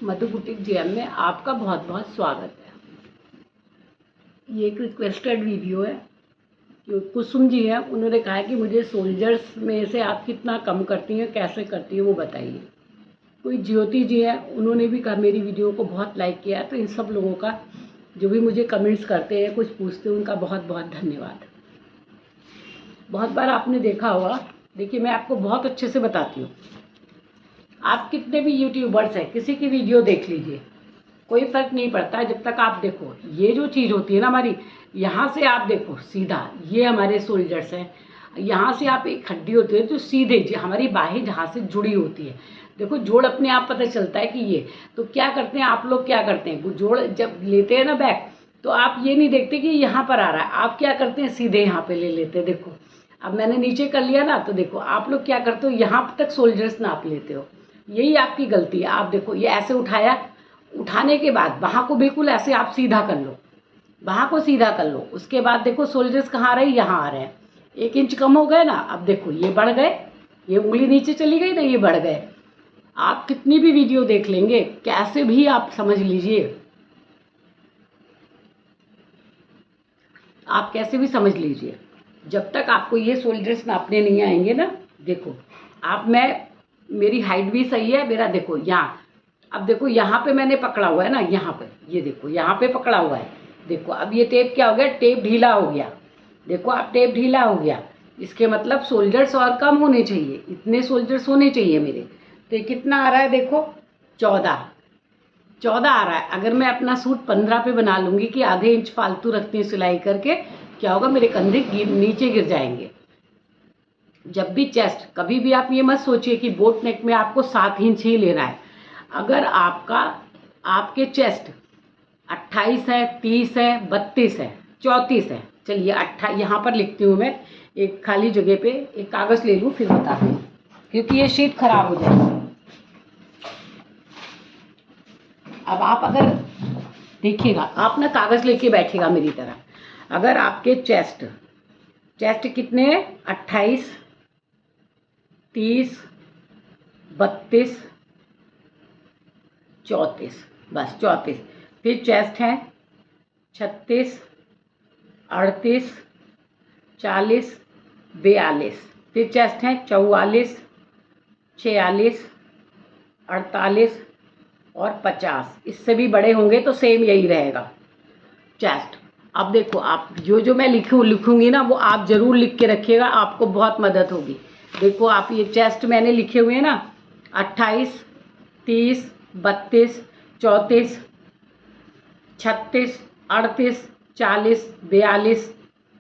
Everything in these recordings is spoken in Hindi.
मधु बुटीक जीएम में आपका बहुत बहुत स्वागत है। ये एक रिक्वेस्टेड वीडियो है। कुसुम जी हैं, उन्होंने कहा है कि मुझे सोल्जर्स में से आप कितना कम करती हैं, कैसे करती हैं वो बताइए। कोई ज्योति जी है, उन्होंने भी कहा मेरी वीडियो को बहुत लाइक किया है। तो इन सब लोगों का जो भी मुझे कमेंट्स करते हैं, कुछ पूछते हैं, उनका बहुत बहुत धन्यवाद। बहुत बार आपने देखा होगा, देखिए मैं आपको बहुत अच्छे से बताती हूँ। आप कितने भी यूट्यूबर्स हैं, किसी की वीडियो देख लीजिए, कोई फर्क नहीं पड़ता है जब तक आप देखो। ये जो चीज़ होती है ना हमारी, यहाँ से आप देखो सीधा, ये हमारे शोल्डर्स हैं। यहाँ से आप एक हड्डी होती है जो सीधे हमारी बाहें जहाँ से जुड़ी होती है। देखो जोड़ अपने आप पता चलता है कि ये, तो क्या करते हैं आप लोग, क्या करते हैं जोड़ जब लेते हैं ना बैक, तो आप ये नहीं देखते कि यहाँ पर आ रहा है, आप क्या करते हैं सीधे यहाँ पे ले लेते हैं। देखो अब मैंने नीचे कर लिया ना, तो देखो आप लोग क्या करते हो, यहाँ तक शोल्डर्स नाप लेते हो। यही आपकी गलती है। आप देखो ये ऐसे उठाया, उठाने के बाद वहाँ को बिल्कुल ऐसे आप सीधा कर लो, वहाँ को सीधा कर लो। उसके बाद देखो शोल्डर्स कहाँ आ रहे हैं, यहाँ आ रहे हैं। 1 इंच कम हो गए ना। अब देखो ये बढ़ गए, ये उंगली नीचे चली गई ना, ये बढ़ गए। आप कितनी भी वीडियो देख लेंगे, कैसे भी आप समझ लीजिए, आप कैसे भी समझ लीजिए, जब तक आपको ये शोल्डर्स नापने नहीं आएंगे ना। देखो आप, मेरी हाइट भी सही है, मेरा देखो यहाँ, अब देखो यहाँ पे मैंने पकड़ा हुआ है ना, यहाँ पे ये देखो यहाँ पे पकड़ा हुआ है। देखो अब ये टेप क्या हो गया, टेप ढीला हो गया। देखो अब टेप ढीला हो गया, इसके मतलब शोल्डर्स और कम होने चाहिए, इतने शोल्डर्स होने चाहिए मेरे। तो ये कितना आ रहा है, देखो 14 आ रहा है। अगर मैं अपना सूट 15 पे बना लूँगी कि आधे इंच फालतू रखती हूँ सिलाई करके, क्या होगा, मेरे कंधे नीचे गिर जाएंगे। जब भी चेस्ट, कभी भी आप ये मत सोचिए कि बोट नेक में आपको 7 इंच ही लेना है। अगर आपके चेस्ट 28 है, 30 है, 32 है, 34 है, चलिए यहाँ पर लिखती हूँ मैं, एक खाली जगह पे एक कागज़ ले लूँ फिर बताती हूँ, क्योंकि ये शीट खराब हो जाएगी। अब आप अगर देखिएगा, आप ना कागज़ लेके बैठेगा मेरी तरह। अगर आपके चेस्ट कितने हैं, 28, 30, 32, 34, बस 34। फिर चेस्ट है 36, 38, 40, 42। फिर चेस्ट है 44, 46, 48 और 50। इससे भी बड़े होंगे तो सेम यही रहेगा चेस्ट। अब देखो आप जो मैं लिखूंगी ना, वो आप ज़रूर लिख के रखिएगा, आपको बहुत मदद होगी। देखो आप ये चेस्ट मैंने लिखे हुए हैं ना, 28, 30, 32, 34, 36, 38, 40, 42,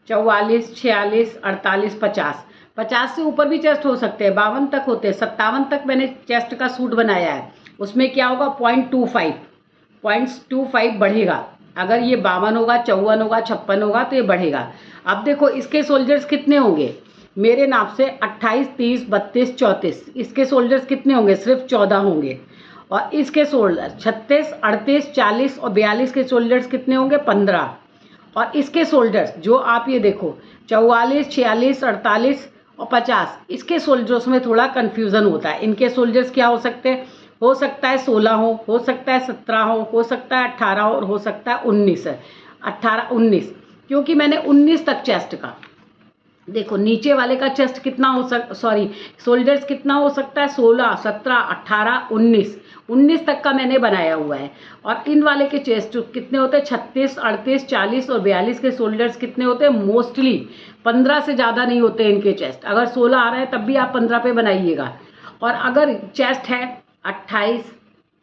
44, 46, 48, 50। 50 से ऊपर भी चेस्ट हो सकते हैं, 52 तक होते हैं, 57 तक मैंने चेस्ट का सूट बनाया है। उसमें क्या होगा, 0.25 बढ़ेगा। अगर ये 52 होगा, 54 होगा, 56 होगा तो ये बढ़ेगा। अब देखो इसके शोल्डर्स कितने होंगे, मेरे नाप से 28, 30, 32, 34। इसके शोल्डर्स कितने होंगे, सिर्फ 14 होंगे। और इसके शोल्डर 36, 38, 40 और 42 के शोल्डर्स कितने होंगे, 15। और इसके शोल्डर्स जो आप ये देखो 44, 46, 48 और 50, इसके शोल्डर्स में थोड़ा कन्फ्यूज़न होता है। इनके शोल्डर्स क्या हो सकते हैं, हो सकता है 16 हो सकता है 17 हो सकता है 18 और हो सकता है 19 है। 18, 19, क्योंकि मैंने 19 तक चेस्ट का, देखो नीचे वाले का चेस्ट कितना हो शोल्डर्स कितना हो सकता है, 16, 17, 18, 19 तक का मैंने बनाया हुआ है। और इन वाले के चेस्ट कितने होते हैं, 36, 38, 40 और 42 के शोल्डर्स कितने होते हैं, मोस्टली 15 से ज़्यादा नहीं होते इनके चेस्ट। अगर 16 आ रहा है तब भी आप 15 पे बनाइएगा। और अगर चेस्ट है 28,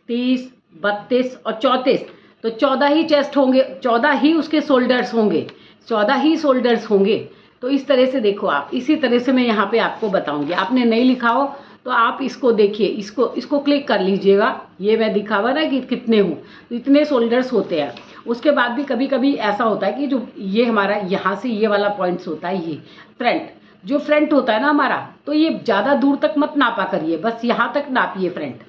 30, 32 और 34, तो 14 ही चेस्ट होंगे, 14 ही उसके शोल्डर्स होंगे, 14 ही शोल्डर्स होंगे। तो इस तरह से देखो आप, इसी तरह से मैं यहाँ पे आपको बताऊंगी। आपने नहीं लिखा हो तो आप इसको देखिए, इसको क्लिक कर लीजिएगा। ये मैं दिखा हुआ ना कि कितने हूँ, तो इतने शोल्डर्स होते हैं। उसके बाद भी कभी कभी ऐसा होता है कि जो ये हमारा यहाँ से ये वाला पॉइंट्स होता है, ये फ्रंट, जो फ्रंट होता है ना हमारा, तो ये ज़्यादा दूर तक मत नापा करिए, बस यहाँ तक नापिए फ्रंट।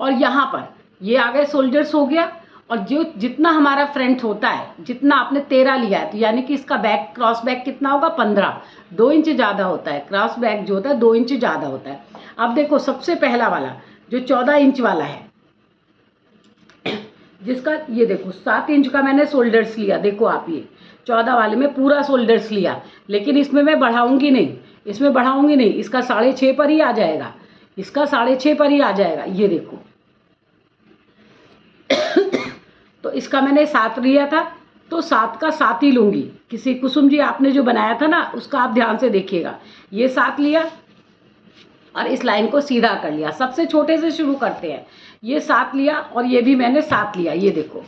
और यहाँ पर ये आ गए शोल्डर्स हो गया। और जो जितना हमारा फ्रंट होता है, जितना आपने 13 लिया है, तो यानी कि इसका बैक, क्रॉस बैक कितना होगा, 15, 2 इंच ज़्यादा होता है। क्रॉस बैक जो होता है 2 इंच ज़्यादा होता है। अब देखो सबसे पहला वाला जो 14 इंच वाला है, जिसका ये देखो 7 इंच का मैंने शोल्डर्स लिया। देखो आप ये 14 वाले में पूरा शोल्डर्स लिया, लेकिन इसमें मैं बढ़ाऊंगी नहीं, इसमें बढ़ाऊंगी नहीं, इसका 6.5 पर ही आ जाएगा, इसका 6.5 पर ही आ जाएगा। ये देखो तो इसका मैंने 7 लिया था, तो 7 का 7 ही लूँगी। किसी कुसुम जी आपने जो बनाया था ना, उसका आप ध्यान से देखिएगा। ये 7 लिया और इस लाइन को सीधा कर लिया। सबसे छोटे से शुरू करते हैं। ये 7 लिया और ये भी मैंने 7 लिया। ये देखो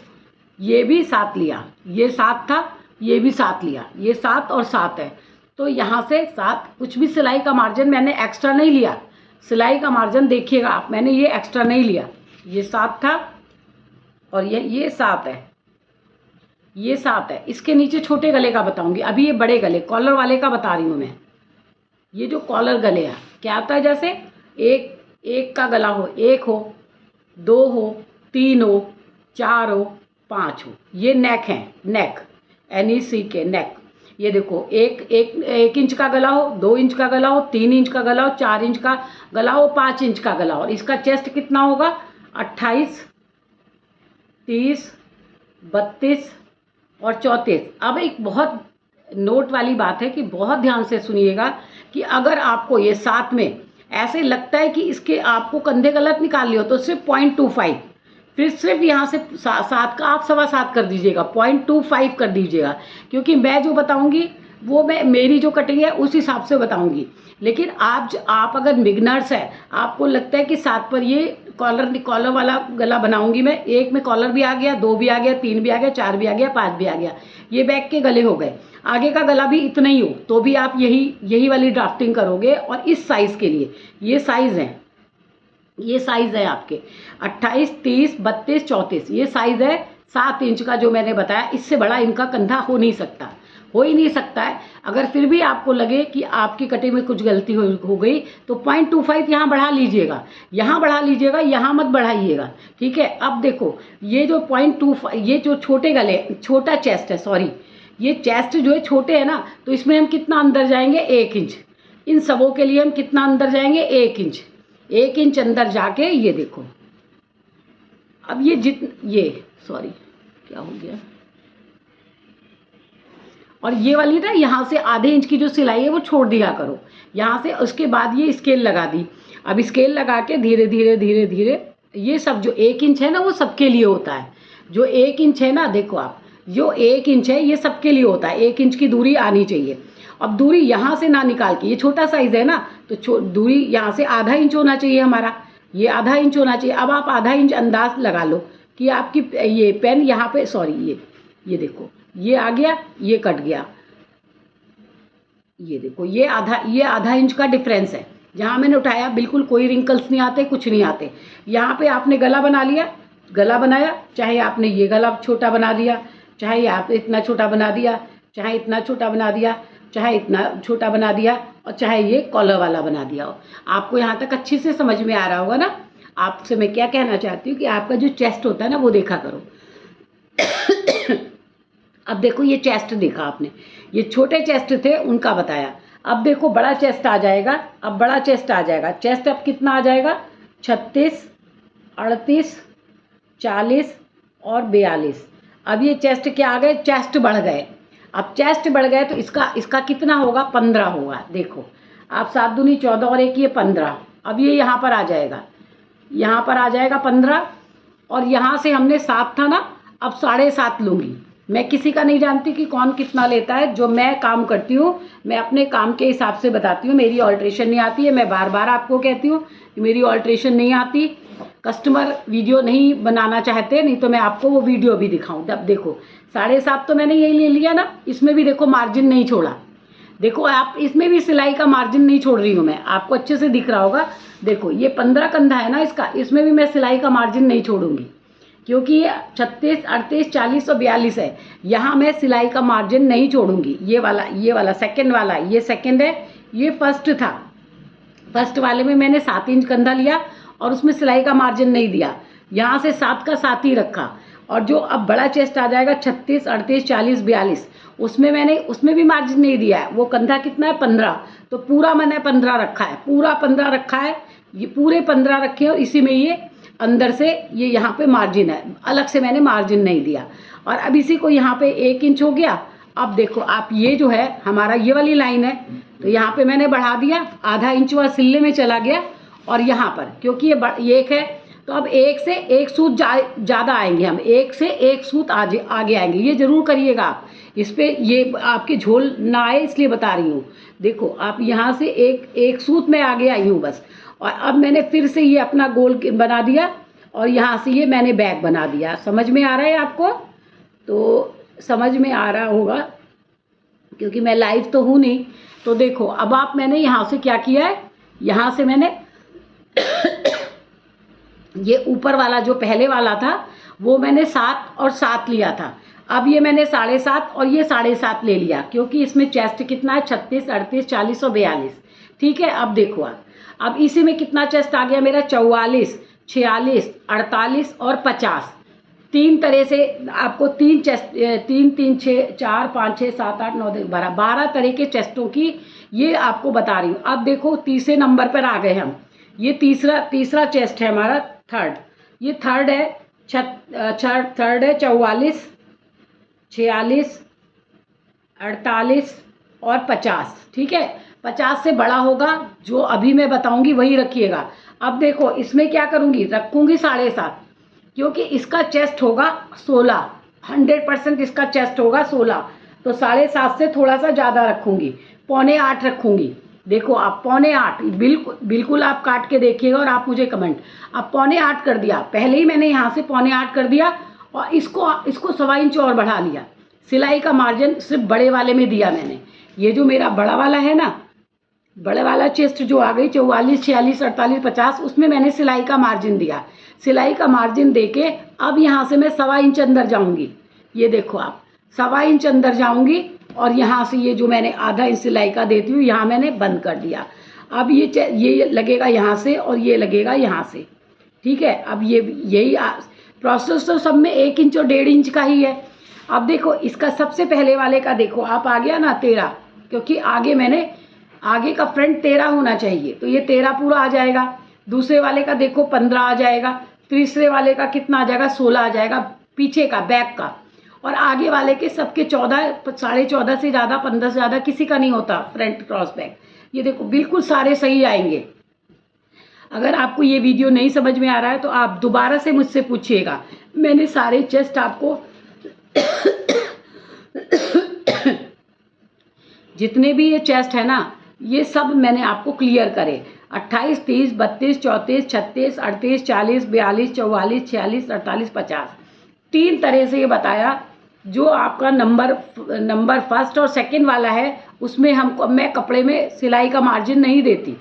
ये भी 7 लिया, ये 7 था, ये भी 7 लिया, ये 7 और 7 है। तो यहाँ से 7, कुछ भी सिलाई का मार्जिन मैंने एक्स्ट्रा नहीं लिया। सिलाई का मार्जिन देखिएगा आप, मैंने ये एक्स्ट्रा नहीं लिया। ये 7 था और ये 7 है, ये 7 है। इसके नीचे छोटे गले का बताऊंगी, अभी ये बड़े गले कॉलर वाले का बता रही हूँ मैं। ये जो कॉलर गले हैं क्या होता है, जैसे एक का गला हो, 1 हो, 2 हो, 3 हो, 4 हो, 5 हो। ये नेक है, नेक NEC के नेक। ये देखो एक इंच का गला हो, 2 इंच का गला हो, 3 इंच का गला हो, 4 इंच का गला हो, 5 इंच का गला हो। और इसका चेस्ट कितना होगा, 28, 30, 32 और 34। अब एक बहुत नोट वाली बात है कि बहुत ध्यान से सुनिएगा कि अगर आपको ये 7 में ऐसे लगता है कि इसके आपको कंधे गलत निकाल लियो, तो सिर्फ 0.25, फिर सिर्फ यहाँ से 7 का आप 7.25 कर दीजिएगा, 0.25 कर दीजिएगा। क्योंकि मैं जो बताऊँगी वो मेरी जो कटिंग है उस हिसाब से बताऊँगी। लेकिन आप अगर बिगनर्स है, आपको लगता है कि 7 पर ये कॉलर वाला गला बनाऊंगी मैं, 1 में कॉलर भी आ गया, 2 भी आ गया, 3 भी आ गया, 4 भी आ गया, 5 भी आ गया, ये बैक के गले हो गए। आगे का गला भी इतना ही हो तो भी आप यही वाली ड्राफ्टिंग करोगे। और इस साइज़ के लिए ये साइज़ है, ये साइज़ है आपके 28, 30, 32, 34, ये साइज़ है 7 इंच का जो मैंने बताया। इससे बड़ा इनका कंधा हो नहीं सकता, हो ही नहीं सकता है। अगर फिर भी आपको लगे कि आपकी कटिंग में कुछ गलती हो गई तो 0.25 यहाँ बढ़ा लीजिएगा, यहाँ बढ़ा लीजिएगा, यहाँ मत बढ़ाइएगा, ठीक है। अब देखो ये जो 0.25, ये जो छोटे गले, छोटा चेस्ट है, सॉरी ये चेस्ट जो है छोटे है ना, तो इसमें हम कितना अंदर जाएंगे, 1 इंच। इन सबों के लिए हम कितना अंदर जाएंगे, 1 इंच। 1 इंच अंदर जाके ये देखो, अब ये सॉरी क्या हो गया, और ये वाली ना यहाँ से आधे इंच की जो सिलाई है वो छोड़ दिया करो यहाँ से। उसके बाद ये स्केल लगा दी। अब स्केल लगा के धीरे धीरे धीरे धीरे ये सब जो 1 इंच है ना वो सबके लिए होता है। जो 1 इंच है ना, देखो आप जो 1 इंच है ये सबके लिए होता है। 1 इंच की दूरी आनी चाहिए। अब दूरी यहाँ से ना निकाल के, ये छोटा साइज़ है ना, तो दूरी यहाँ से आधा इंच होना चाहिए हमारा, ये आधा इंच होना चाहिए। अब आप आधा इंच अंदाज लगा लो कि आपकी ये पेन यहाँ पे, सॉरी ये देखो ये आ गया, ये कट गया, ये देखो ये आधा इंच का डिफरेंस है। जहाँ मैंने उठाया बिल्कुल कोई रिंकल्स नहीं आते, कुछ नहीं आते। यहाँ पे आपने गला बना लिया, गला बनाया, चाहे आपने ये गला छोटा बना दिया, चाहे आप इतना छोटा बना दिया, चाहे इतना छोटा बना दिया, चाहे इतना छोटा बना दिया, और चाहे ये कॉलर वाला बना दिया हो। आपको यहाँ तक अच्छे से समझ में आ रहा होगा ना। आपसे मैं क्या कहना चाहती हूँ कि आपका जो चेस्ट होता है ना वो देखा करो। अब देखो ये चेस्ट देखा आपने, ये छोटे चेस्ट थे उनका बताया। अब देखो बड़ा चेस्ट आ जाएगा। अब बड़ा चेस्ट आ जाएगा। चेस्ट अब कितना आ जाएगा, 36, 38, 40 और 42। अब ये चेस्ट क्या आ गए, चेस्ट बढ़ गए। अब चेस्ट बढ़ गए तो इसका कितना होगा, 15 होगा। देखो आप 7 दूनी 14 और 1 ये 15। अब ये यहाँ पर आ जाएगा, यहाँ पर आ जाएगा 15। और यहाँ से हमने 7 था ना, अब 7.5 लूँगी। मैं किसी का नहीं जानती कि कौन कितना लेता है। जो मैं काम करती हूँ मैं अपने काम के हिसाब से बताती हूँ। मेरी ऑल्ट्रेशन नहीं आती है, मैं बार बार आपको कहती हूँ कि मेरी ऑल्ट्रेशन नहीं आती। कस्टमर वीडियो नहीं बनाना चाहते, नहीं तो मैं आपको वो वीडियो भी दिखाऊँ। अब देखो 7.5 तो मैंने यही ले लिया ना। इसमें भी देखो मार्जिन नहीं छोड़ा। देखो आप इसमें भी सिलाई का मार्जिन नहीं छोड़ रही हूँ मैं, आपको अच्छे से दिख रहा होगा। देखो ये 15 कंधा है ना इसका, इसमें भी मैं सिलाई का मार्जिन नहीं छोड़ूंगी, क्योंकि ये 36, 38, 40 और 42 है। यहाँ मैं सिलाई का मार्जिन नहीं छोड़ूंगी। ये वाला सेकंड वाला, ये सेकंड है, ये फर्स्ट था। फर्स्ट वाले में मैंने 7 इंच कंधा लिया और उसमें सिलाई का मार्जिन नहीं दिया। यहाँ से 7 का 7 ही रखा। और जो अब बड़ा चेस्ट आ जाएगा 36, 38, 40, 42, उसमें भी मार्जिन नहीं दिया है। वो कंधा कितना है, 15। तो पूरा मैंने 15 रखा है, पूरा 15 रखा है। ये पूरे 15 रखे और इसी में ये अंदर से ये यहाँ पे मार्जिन है, अलग से मैंने मार्जिन नहीं दिया। और अब इसी को यहाँ पे 1 इंच हो गया। अब देखो आप ये जो है हमारा ये वाली लाइन है, तो यहाँ पे मैंने बढ़ा दिया, आधा इंच वह सिले में चला गया। और यहाँ पर क्योंकि ये 1 है, तो अब 1 से 1 सूत ज़्यादा आएंगे हम, 1 से 1 सूत आगे आएंगे। ये ज़रूर करिएगा आप, इस पर ये आपके झोल ना आए इसलिए बता रही हूँ। देखो आप यहाँ से एक सूत में आगे आई हूँ बस। और अब मैंने फिर से ये अपना गोल बना दिया और यहाँ से ये मैंने बैक बना दिया। समझ में आ रहा है आपको? तो समझ में आ रहा होगा क्योंकि मैं लाइव तो हूँ नहीं। तो देखो अब आप मैंने यहाँ से क्या किया है, यहाँ से मैंने ये ऊपर वाला जो पहले वाला था वो मैंने 7 और 7 लिया था। अब ये मैंने 7.5 और ये 7.5 ले लिया क्योंकि इसमें चेस्ट कितना है 36, 38, 40 और 42। ठीक है, अब देखो आप, अब इसी में कितना चेस्ट आ गया मेरा 44, 46, 48 और 50। 3 तरह से आपको 3 चेस्ट 3 3 6 4 5 6 7 8 9 10 12 12 तरह के चेस्टों की ये आपको बता रही हूँ। अब देखो तीसरे नंबर पर आ गए हम। ये तीसरा चेस्ट है हमारा, थर्ड। ये थर्ड है, थर्ड है 44, 46, 48 और 50। ठीक है, 50 से बड़ा होगा जो अभी मैं बताऊंगी वही रखिएगा। अब देखो इसमें क्या करूंगी, रखूंगी 7.5 क्योंकि इसका चेस्ट होगा 16, 100% इसका चेस्ट होगा 16। तो 7.5 से थोड़ा सा ज़्यादा रखूंगी, 7.25 रखूंगी। देखो आप 7.25 बिल्कुल आप काट के देखिएगा और आप मुझे कमेंट। अब 7.25 कर दिया, पहले ही मैंने यहाँ से 7.25 कर दिया और इसको 1.25 इंच और बढ़ा लिया। सिलाई का मार्जिन सिर्फ बड़े वाले में दिया मैंने। ये जो मेरा बड़ा वाला है ना, बड़े वाला चेस्ट जो आ गई 44, 46, 48, 50, उसमें मैंने सिलाई का मार्जिन दिया। सिलाई का मार्जिन देके अब यहाँ से मैं 1.25 इंच अंदर जाऊँगी। ये देखो आप 1.25 इंच अंदर जाऊँगी और यहाँ से ये जो मैंने आधा इंच सिलाई का देती हूँ यहाँ मैंने बंद कर दिया। अब ये लगेगा यहाँ से और ये लगेगा यहाँ से। ठीक है, अब यही प्रोसेस तो सब में 1 इंच और 1.5 इंच का ही है। अब देखो इसका सबसे पहले वाले का देखो आप आ गया ना 13, क्योंकि आगे का फ्रंट 13 होना चाहिए, तो ये 13 पूरा आ जाएगा। दूसरे वाले का देखो 15 आ जाएगा। तीसरे वाले का कितना आ जाएगा, 16 आ जाएगा पीछे का, बैक का। और आगे वाले के सबके 14, 14.5 से ज़्यादा, 15 से ज़्यादा किसी का नहीं होता फ्रंट क्रॉस बैक। ये देखो बिल्कुल सारे सही आएंगे। अगर आपको ये वीडियो नहीं समझ में आ रहा है तो आप दोबारा से मुझसे पूछिएगा। मैंने सारे चेस्ट आपको जितने भी ये चेस्ट है ना, ये सब मैंने आपको क्लियर करे। 28, 30, 32, 34, 36, 38, 40, 42, 44, 46, 48, 50। 3 तरह से ये बताया। जो आपका नंबर फर्स्ट और सेकंड वाला है उसमें मैं कपड़े में सिलाई का मार्जिन नहीं देती।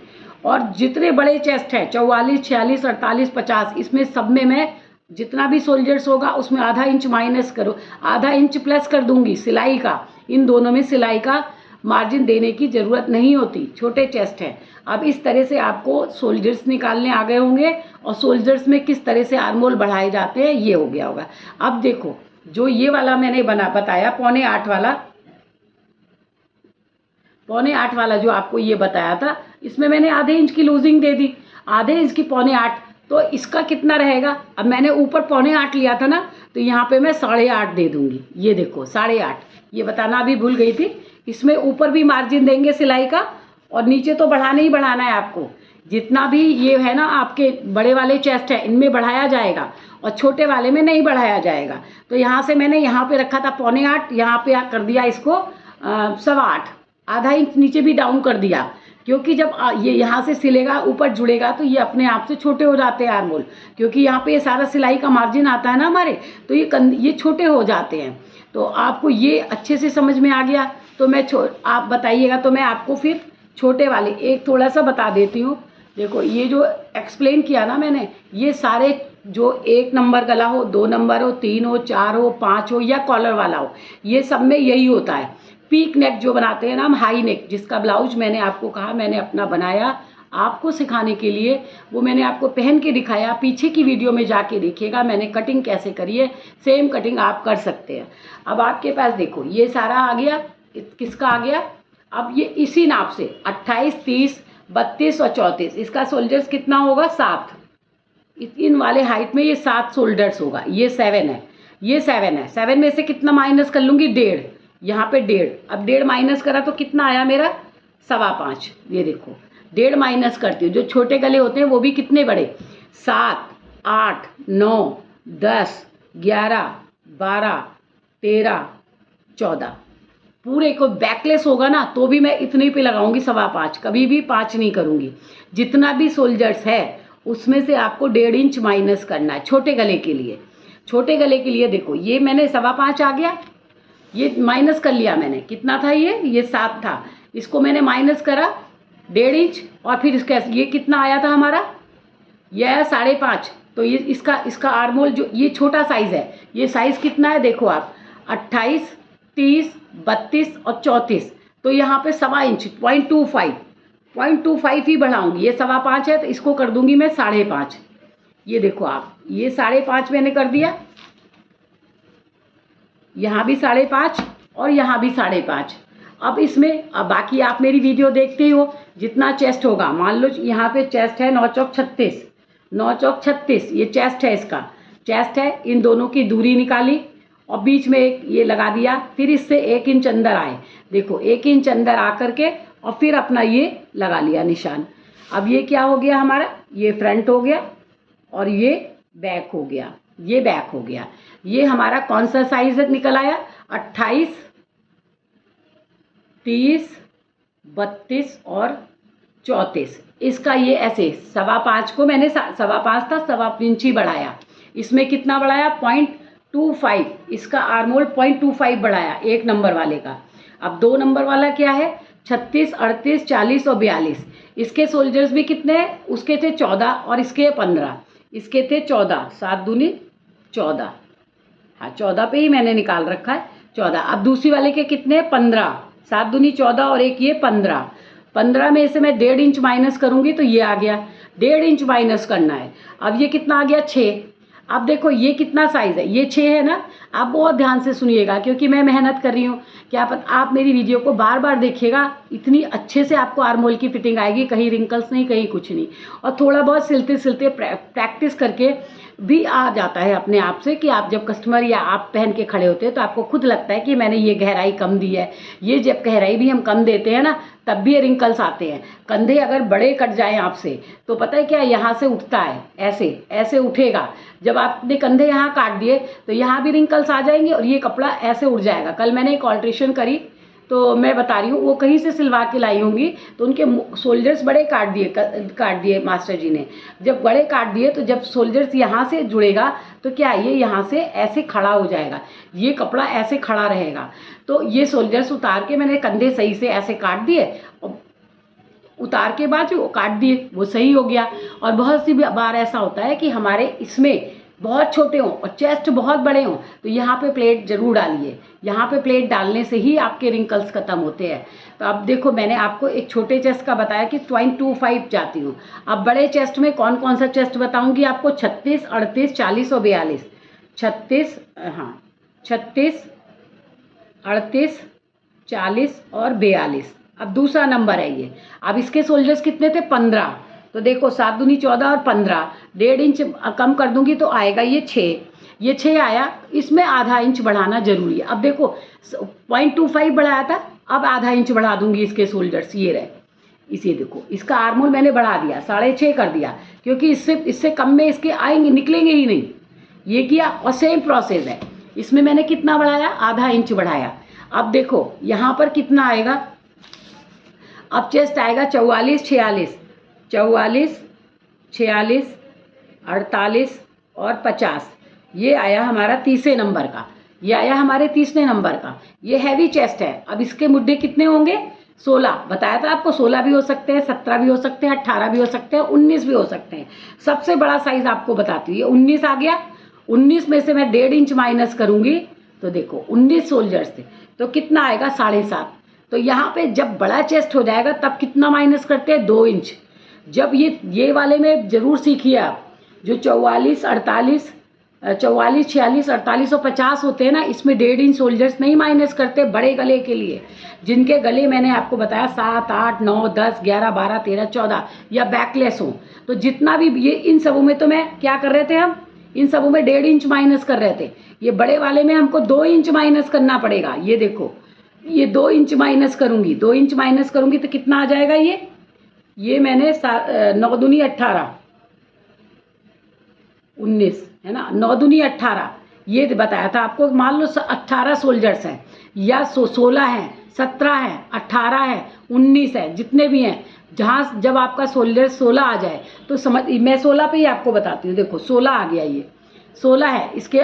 और जितने बड़े चेस्ट हैं 44, 46, 48, 50, इसमें सब में मैं जितना भी सोल्जर्स होगा उसमें आधा इंच माइनस करो, आधा इंच प्लस कर दूंगी सिलाई का। इन दोनों में सिलाई का मार्जिन देने की ज़रूरत नहीं होती, छोटे चेस्ट हैं। अब इस तरह से आपको सोल्जर्स निकालने आ गए होंगे और सोल्जर्स में किस तरह से आर्मोल बढ़ाए जाते हैं ये हो गया होगा। अब देखो जो ये वाला मैंने बताया 7.25 वाला, 7.25 वाला जो आपको ये बताया था, इसमें मैंने आधे इंच की लूजिंग दे दी। आधे इंच की 7.25, तो इसका कितना रहेगा। अब मैंने ऊपर 7.25 लिया था ना, तो यहाँ पे मैं 8.5 दे दूंगी। ये देखो 8.5, ये बताना अभी भूल गई थी। इसमें ऊपर भी मार्जिन देंगे सिलाई का और नीचे तो बढ़ाना ही बढ़ाना है आपको। जितना भी ये है ना आपके बड़े वाले चेस्ट है इनमें बढ़ाया जाएगा और छोटे वाले में नहीं बढ़ाया जाएगा। तो यहाँ से मैंने यहाँ पे रखा था 7.25, यहाँ पे कर दिया इसको 8.25, आधा इंच नीचे भी डाउन कर दिया। क्योंकि जब ये यहाँ से सिलेगा ऊपर जुड़ेगा तो ये अपने आप से छोटे हो जाते हैं आर्मोल, क्योंकि यहाँ पे ये सारा सिलाई का मार्जिन आता है ना हमारे, तो ये छोटे हो जाते हैं। तो आपको ये अच्छे से समझ में आ गया तो आप बताइएगा, तो मैं आपको फिर छोटे वाले एक थोड़ा सा बता देती हूँ। देखो ये जो एक्सप्लेन किया ना मैंने, ये सारे जो 1 नंबर गला हो, 2 नंबर हो, 3 हो, 4 हो, 5 हो या कॉलर वाला हो, ये सब में यही होता है। पीक नेक जो बनाते हैं ना हम, हाई नेक, जिसका ब्लाउज मैंने आपको कहा मैंने अपना बनाया आपको सिखाने के लिए, वो मैंने आपको पहन के दिखाया। पीछे की वीडियो में जाके देखिएगा मैंने कटिंग कैसे करी है, सेम कटिंग आप कर सकते हैं। अब आपके पास देखो ये सारा आ गया, किसका आ गया। अब ये इसी नाप से 28, 30, 32 और 34, इसका सोल्जर्स कितना होगा 7। इन वाले हाइट में ये 7 शोल्डर्स होगा, ये 7 है, ये 7 है। 7 में से कितना माइनस कर लूँगी, 1.5, यहाँ पे 1.5। अब 1.5 माइनस करा तो कितना आया मेरा, 5.25। ये देखो 1.5 माइनस करती हूँ, जो छोटे गले होते हैं वो भी कितने बड़े, 7, 8, 9, 10, 11, 12, 13, 14। पूरे को बैकलेस होगा ना तो भी मैं इतने पे लगाऊंगी, 5.25, कभी भी 5 नहीं करूँगी। जितना भी सोल्जर्स है उसमें से आपको 1.5 इंच माइनस करना है छोटे गले के लिए। छोटे गले के लिए देखो ये मैंने 5.25 आ गया, ये माइनस कर लिया मैंने, कितना था ये 7 था, इसको मैंने माइनस करा 1.5 इंच, और फिर इसका ये कितना आया था हमारा, ये आया 5.5। तो ये इसका आर्मोल जो ये छोटा साइज़ है, ये साइज़ कितना है देखो आप, 28, 30, 32 और 34। तो यहाँ पे 1.25 इंच 0.25 ही बढ़ाऊंगी। ये 5.25 है तो इसको कर दूंगी मैं 5.5। ये देखो आप, ये 5.5 मैंने कर दिया, यहाँ भी 5.5 और यहाँ भी 5.5। अब इसमें अब बाकी आप मेरी वीडियो देखते हो, जितना चेस्ट होगा, मान लो यहाँ पे चेस्ट है 9 चौक 36, 9 चौक 36 ये चेस्ट है, इसका चेस्ट है। इन दोनों की दूरी निकाली और बीच में एक ये लगा दिया, फिर इससे 1 इंच अंदर आए, देखो 1 इंच अंदर आकर के और फिर अपना ये लगा लिया निशान। अब ये क्या हो गया हमारा, ये फ्रंट हो गया और ये बैक हो गया, ये बैक हो गया। ये हमारा कौन सा साइज निकल आया, 28, 30, 32 और 34। इसका ये ऐसे 5.25 को मैंने 5.25 था 1.25 इंच ही बढ़ाया, इसमें कितना बढ़ाया 0.25, इसका आर्मोल 0.25 बढ़ाया 1 नंबर वाले का। अब 2 नंबर वाला क्या है, 36, 38, 40 और 42। इसके सोल्जर्स भी कितने हैं, उसके थे 14 और इसके 15, इसके थे 14, 7 दूनी 14, हाँ 14 पे ही मैंने निकाल रखा है 14। अब दूसरी वाले के कितने, 15, 7 दूनी 14 और एक ये 15। 15 में से मैं 1.5 इंच माइनस करूँगी तो ये आ गया, 1.5 इंच माइनस करना है। अब ये कितना आ गया, 6। अब देखो ये कितना साइज़ है, ये 6 है ना। आप बहुत ध्यान से सुनिएगा क्योंकि मैं मेहनत कर रही हूँ, क्या पता आप मेरी वीडियो को बार बार देखिएगा, इतनी अच्छे से आपको आर्मोल की फिटिंग आएगी, कहीं रिंकल्स नहीं, कहीं कुछ नहीं। और थोड़ा बहुत सिलते सिलते प्रैक्टिस करके भी आ जाता है अपने आप से, कि आप जब कस्टमर या आप पहन के खड़े होते हैं तो आपको खुद लगता है कि मैंने ये गहराई कम दी है। ये जब गहराई भी हम कम देते हैं ना तब भी ये रिंकल्स आते हैं। कंधे अगर बड़े कट जाएं आपसे तो पता है क्या, यहाँ से उठता है, ऐसे ऐसे उठेगा। जब आपने कंधे यहाँ काट दिए तो यहाँ भी रिंकल्स आ जाएंगे और ये कपड़ा ऐसे उड़ जाएगा। कल मैंने एक ऑल्ट्रेशन करी तो मैं बता रही हूँ, वो कहीं से सिलवा के लाई होंगी तो उनके सोल्जर्स बड़े काट दिए मास्टर जी ने। जब बड़े काट दिए तो जब सोल्जर्स यहाँ से जुड़ेगा तो क्या ये यहाँ से ऐसे खड़ा हो जाएगा, ये कपड़ा ऐसे खड़ा रहेगा। तो ये सोल्जर्स उतार के मैंने कंधे सही से ऐसे काट दिए और उतार के बाद जो काट दिए वो सही हो गया। और बहुत सी बार ऐसा होता है कि हमारे इसमें बहुत छोटे हों और चेस्ट बहुत बड़े हों तो यहाँ पे प्लेट ज़रूर डालिए। यहाँ पे प्लेट डालने से ही आपके रिंकल्स ख़त्म होते हैं। तो अब देखो मैंने आपको एक छोटे चेस्ट का बताया कि 0.25 जाती हूँ। अब बड़े चेस्ट में कौन कौन सा चेस्ट बताऊँगी आपको, 36, 38, 40 और 42। 36, हाँ 36, 38, 40 और 42। अब दूसरा नंबर है ये। अब इसके सोल्जर्स कितने थे, 15। तो देखो 7 दूनी 14 और 15, 1.5 इंच कम कर दूंगी तो आएगा ये 6। ये 6 आया, इसमें आधा इंच बढ़ाना जरूरी है। अब देखो 0.25 बढ़ाया था, अब आधा इंच बढ़ा दूंगी इसके सोल्जर्स, ये रहे। इसे देखो इसका आर्मोल मैंने बढ़ा दिया, 6.5 कर दिया, क्योंकि इससे कम में इसके आएंगे, निकलेंगे ही नहीं। ये किया और सेम प्रोसेस है, इसमें मैंने कितना बढ़ाया, आधा इंच बढ़ाया। अब देखो यहाँ पर कितना आएगा, अब चेस्ट आएगा 44, 46, 44, 46, 48 और 50। ये आया हमारा तीसरे नंबर का, ये आया हमारे तीसरे नंबर का। ये हैवी चेस्ट है। अब इसके मुड्ढे कितने होंगे, 16 बताया था आपको। 16 भी हो सकते हैं, 17 भी हो सकते हैं, 18 भी हो सकते हैं, 19 भी हो सकते हैं। सबसे बड़ा साइज आपको बताती हूँ, ये 19 आ गया। 19 में से मैं 1.5 इंच माइनस करूँगी तो देखो 19 सोल्जर्स थे तो कितना आएगा, 7.5। तो यहाँ पे जब बड़ा चेस्ट हो जाएगा तब कितना माइनस करते हैं, 2 इंच। जब ये वाले में ज़रूर सीखिए आप, जो 44, 48, 44, 46, 48 और 50 होते हैं ना, इसमें 1.5 इंच सोल्जर्स नहीं माइनस करते बड़े गले के लिए। जिनके गले मैंने आपको बताया 7, 8, 9, 10, 11, 12, 13, 14 या बैकलेस हो, तो जितना भी ये इन सबों में तो मैं क्या कर रहे थे, हम इन सबों में 1.5 इंच माइनस कर रहे थे। ये बड़े वाले में हमको 2 इंच माइनस करना पड़ेगा। ये देखो, ये 2 इंच माइनस करूँगी, 2 इंच माइनस करूँगी तो कितना आ जाएगा ये मैंने 9 दूनी 18, 19 है ना, 9 दूनी 18 ये बताया था आपको। मान लो 18 सोल्जर्स हैं या 16 हैं, 17 हैं, 18 हैं, 19 है, जितने भी हैं, जहाँ जब आपका सोल्जर 16 आ जाए तो समझ, मैं 16 पे ही आपको बताती हूँ। देखो 16 आ गया, ये 16 है, इसके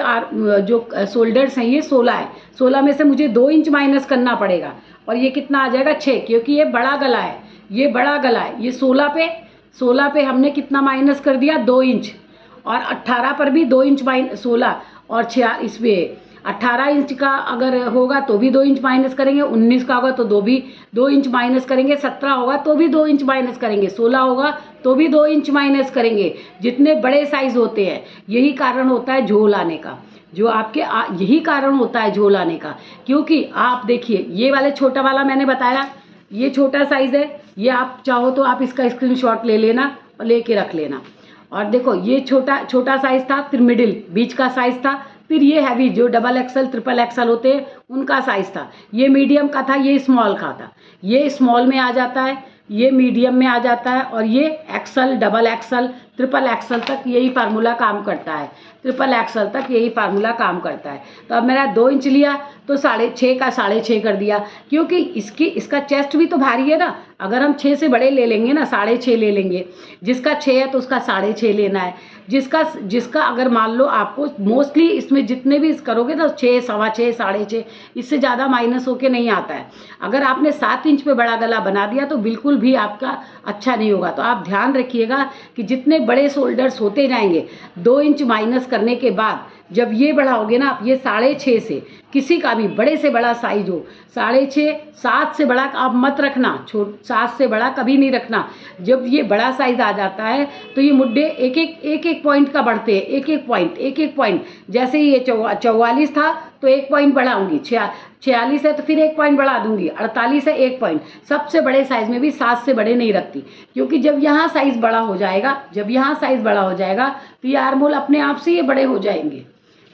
जो शोल्डर्स हैं ये 16 है। 16 में से मुझे 2 इंच माइनस करना पड़ेगा और ये कितना आ जाएगा 6, क्योंकि ये बड़ा गला है, ये बड़ा गला है। ये 16 पे हमने कितना माइनस कर दिया 2 इंच, और 18 पर भी 2 इंच माइनस, 16 और 6 इसमें 18 इंच का अगर होगा तो भी 2 इंच माइनस करेंगे, 19 का होगा तो 2 इंच माइनस करेंगे, 17 होगा तो भी 2 इंच माइनस करेंगे, 16 होगा तो भी 2 इंच माइनस करेंगे। जितने बड़े साइज होते हैं, यही कारण होता है झोल आने का, जो आपके यही कारण होता है झोल आने का। क्योंकि आप देखिए, ये वाले छोटा वाला मैंने बताया, ये छोटा साइज है, ये आप चाहो तो आप इसका स्क्रीनशॉट ले लेना और लेके रख लेना। और देखो ये छोटा साइज था, फिर मिडिल बीच का साइज था, फिर ये हैवी जो डबल एक्सल ट्रिपल एक्सल होते हैं उनका साइज था, ये मीडियम का था, ये स्मॉल का था, ये स्मॉल में आ जाता है, ये मीडियम में आ जाता है, और ये axle, double axle, triple axle तक यही फार्मूला काम करता है, ट्रिपल एक्सल तक यही फार्मूला काम करता है। तो अब मेरा 2 इंच लिया तो 6.5 का 6.5 कर दिया, क्योंकि इसका चेस्ट भी तो भारी है ना। अगर हम 6 से बड़े ले लेंगे ना, 6.5 ले लेंगे, जिसका 6 है तो उसका 6.5 लेना है। जिसका अगर मान लो आपको मोस्टली इसमें जितने भी करोगे तो 6, 6.25, 6.5, इससे ज़्यादा माइनस होके नहीं आता है। अगर आपने 7 इंच पे बड़ा गला बना दिया तो बिल्कुल भी आपका अच्छा नहीं होगा। तो आप ध्यान रखिएगा कि जितने बड़े शोल्डर्स होते जाएंगे, 2 इंच माइनस करने के बाद जब ये बढ़ाओगे ना आप, ये 6.5 से किसी का भी बड़े से बड़ा साइज हो, 6.5, 7 से बड़ा आप मत रखना, 7 से बड़ा कभी नहीं रखना। जब ये बड़ा साइज आ जाता है तो ये मुड्डे एक एक पॉइंट का बढ़ते हैं, एक एक पॉइंट। जैसे ये 44 था तो 1 पॉइंट बढ़ाऊंगी, 46 है तो फिर 1 पॉइंट बढ़ा दूंगी, 48 है 1 पॉइंट। सबसे बड़े साइज में भी 7 से बड़े नहीं रखती, क्योंकि जब यहाँ साइज बड़ा हो जाएगा, तो ये आर्महोल अपने आप से ये बड़े हो जाएंगे।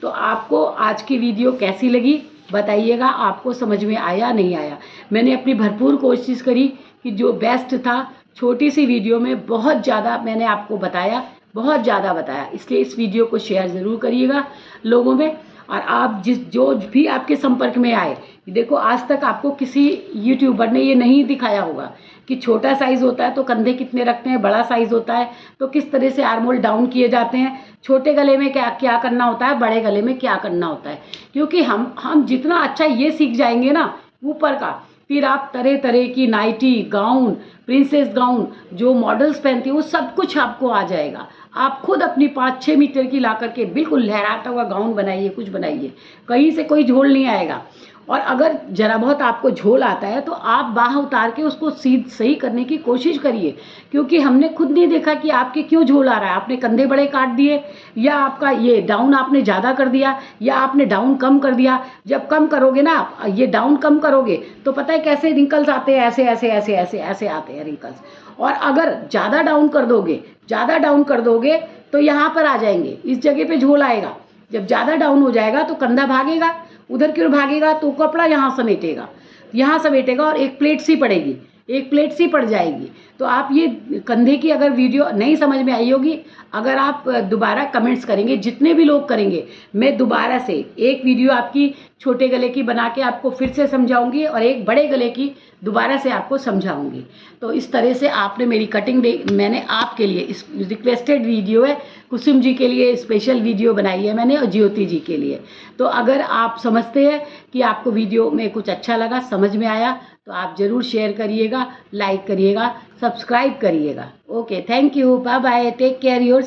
तो आपको आज की वीडियो कैसी लगी बताइएगा, आपको समझ में आया नहीं आया। मैंने अपनी भरपूर कोशिश करी कि जो बेस्ट था, छोटी सी वीडियो में बहुत ज़्यादा मैंने आपको बताया, बहुत ज़्यादा बताया। इसलिए इस वीडियो को शेयर ज़रूर करिएगा लोगों में। और आप जो भी आपके संपर्क में आए, देखो आज तक आपको किसी यूट्यूबर ने ये नहीं दिखाया होगा कि छोटा साइज़ होता है तो कंधे कितने रखते हैं, बड़ा साइज़ होता है तो किस तरह से आर्महोल डाउन किए जाते हैं, छोटे गले में क्या करना होता है, बड़े गले में क्या करना होता है। क्योंकि हम जितना अच्छा ये सीख जाएंगे ना ऊपर का, फिर आप तरह तरह की नाइटी, गाउन, प्रिंसेस गाउन जो मॉडल्स पहनती हैं वो सब कुछ आपको आ जाएगा। आप खुद अपनी 5-6 मीटर की ला करके बिल्कुल लहराता हुआ गाउन बनाइए, कुछ बनाइए, कहीं से कोई झोल नहीं आएगा। और अगर जरा बहुत आपको झोल आता है तो आप बाह उतार के उसको सही करने की कोशिश करिए, क्योंकि हमने खुद नहीं देखा कि आपके क्यों झोल आ रहा है। आपने कंधे बड़े काट दिए, या आपका ये डाउन आपने ज़्यादा कर दिया, या आपने डाउन कम कर दिया। जब कम करोगे ना, ये डाउन कम करोगे तो पता है कैसे रिंकल्स आते हैं, ऐसे आते हैं रिंकल्स। और अगर ज़्यादा डाउन कर दोगे तो यहाँ पर आ जाएंगे, इस जगह पे झोल आएगा। जब ज़्यादा डाउन हो जाएगा तो कंधा भागेगा, उधर क्यों भागेगा, तो कपड़ा यहाँ समेटेगा और एक प्लेट सी पड़ जाएगी। तो आप ये कंधे की अगर वीडियो नहीं समझ में आई होगी, अगर आप दोबारा कमेंट्स करेंगे, जितने भी लोग करेंगे, मैं दोबारा से एक वीडियो आपकी छोटे गले की बना के आपको फिर से समझाऊंगी और एक बड़े गले की दोबारा से आपको समझाऊंगी। तो इस तरह से आपने मेरी कटिंग मैंने आपके लिए इस रिक्वेस्टेड वीडियो है, कुसुम जी के लिए स्पेशल वीडियो बनाई है मैंने और ज्योति जी के लिए। तो अगर आप समझते हैं कि आपको वीडियो में कुछ अच्छा लगा, समझ में आया, तो आप ज़रूर शेयर करिएगा, लाइक करिएगा, सब्सक्राइब करिएगा। Okay, thank you, bye bye, take care yourself.